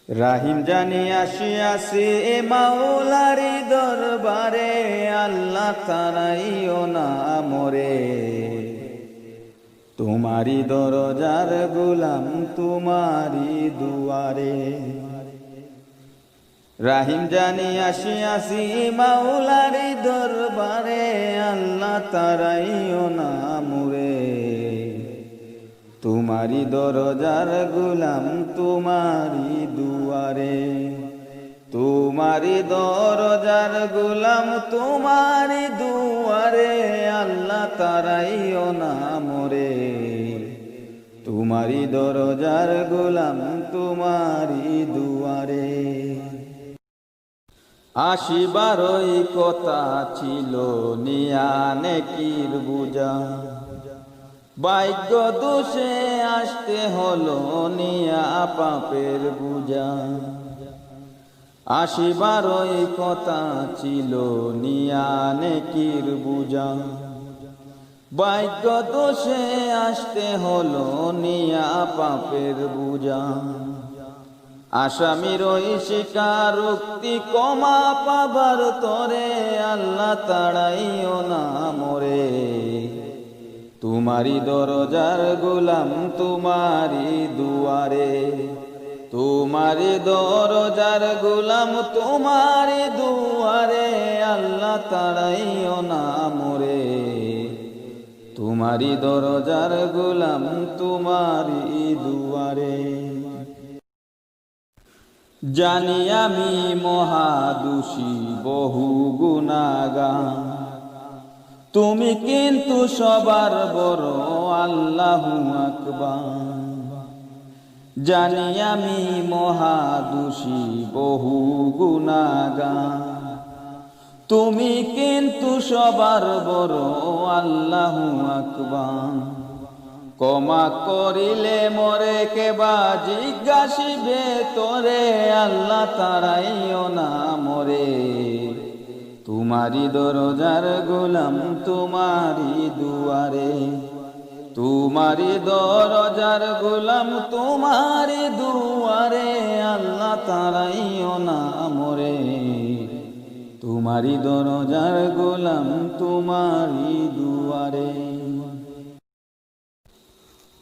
রাহিম জানি আসিয়াছি মাওলারি দরবারে, আল্লাহ তারাইও না মোরে। তোমারি দরজার গোলাম তোমারি দুয়ারে। রাহিম জানি আসিয়াছি মাওলারি দরবারে, আল্লাহ তারাইও না মোরে। তোমারি দরজার গোলাম তোমারি দুয়ারে। তোমারি দরজার গোলাম তোমারি দুয়ারে, আল্লাহ তারাইও না মোরে। তোমারি দরজার গোলাম তোমারি দুয়ারে। আসিবারই কথা ছিল নিয়া নেকির বুঝা, ভাগ্য দোষে আসতে হলো নিয়া পাপের বুঝা। আসিবারই কথা ছিল নিয়া নেকির বুঝা, ভাগ্য দোষে আসতে হলো নিয়া পাপের বুঝা। আসামির ওই স্বীকারোক্তি ক্ষমা পাবার তরে, আল্লাহ তাড়াইও না মোরে। তোমারি দরজার গোলাম তোমারি দুয়ারে। তোমারি দরজার গোলাম তোমারি দুয়ারে, আল্লাহ তাড়াইও না মোরে। তোমারি দরজার গোলাম তোমারি দুয়ারে। জানি আমি মহাদোষী বহু গুনাহগার, তুমি কিন্তু সবার বড় আল্লাহু আকবার। জানি আমি মহাদোষী বহু গুনাহগার, তুমি কিন্তু সবার বড় আল্লাহু আকবার। ক্ষমা করিলে মরে কেবা জিজ্ঞাসিবে তোরে, আল্লাহ তাড়াইও না মোরে। তোমারি দরজার গোলাম তোমারি দুয়ারে। তোমারি দরজার গোলাম তোমারি দুয়ারে, আল্লাহ তাড়াইও না মোরে। তোমারি দরজার গোলাম তোমারি দুয়ারে।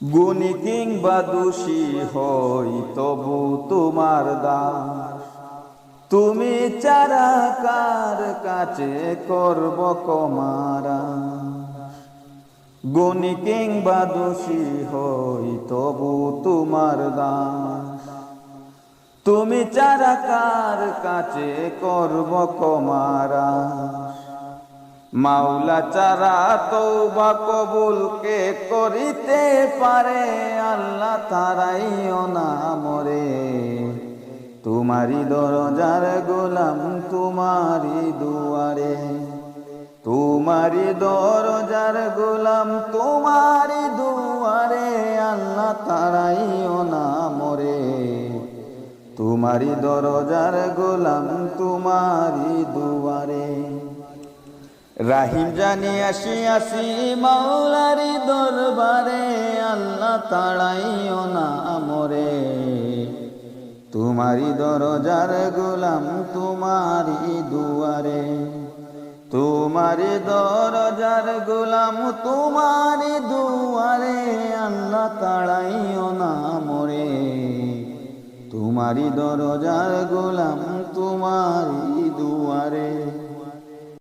গুণী কিংবা দোষী হই তবু তোমার দাস, তুমি ছাড়া কার কাছে করব ক্ষমারা। গুণী কিংবা দোষী হই তবু তোমার দাস, তুমি ছাড়া কার কাছে করব ক্ষমারা। মাওলা ছাড়া তওবা কবুল কে করিতে পারে, আল্লাহ তাড়াইও না মোরে। তোমারি দরজার গোলাম তোমারি দুয়ারে। তোমারি দরজার গোলাম তোমারি দুয়ারে, আল্লাহ তাড়াইও না মোরে। তোমারি দরজার গোলাম তোমারি দুয়ারে। রাহিম জানি আসিয়াছি মাওলারি দরবারে, আল্লাহ তাড়াইও না মোরে। তোমারি দরজার গোলাম তোমারি দুয়ারে। তোমারি দরজার গোলাম তোমারি দুয়ারে, আল্লাহ তাড়াইও না মোরে। তোমারি দরজার গোলাম তোমারি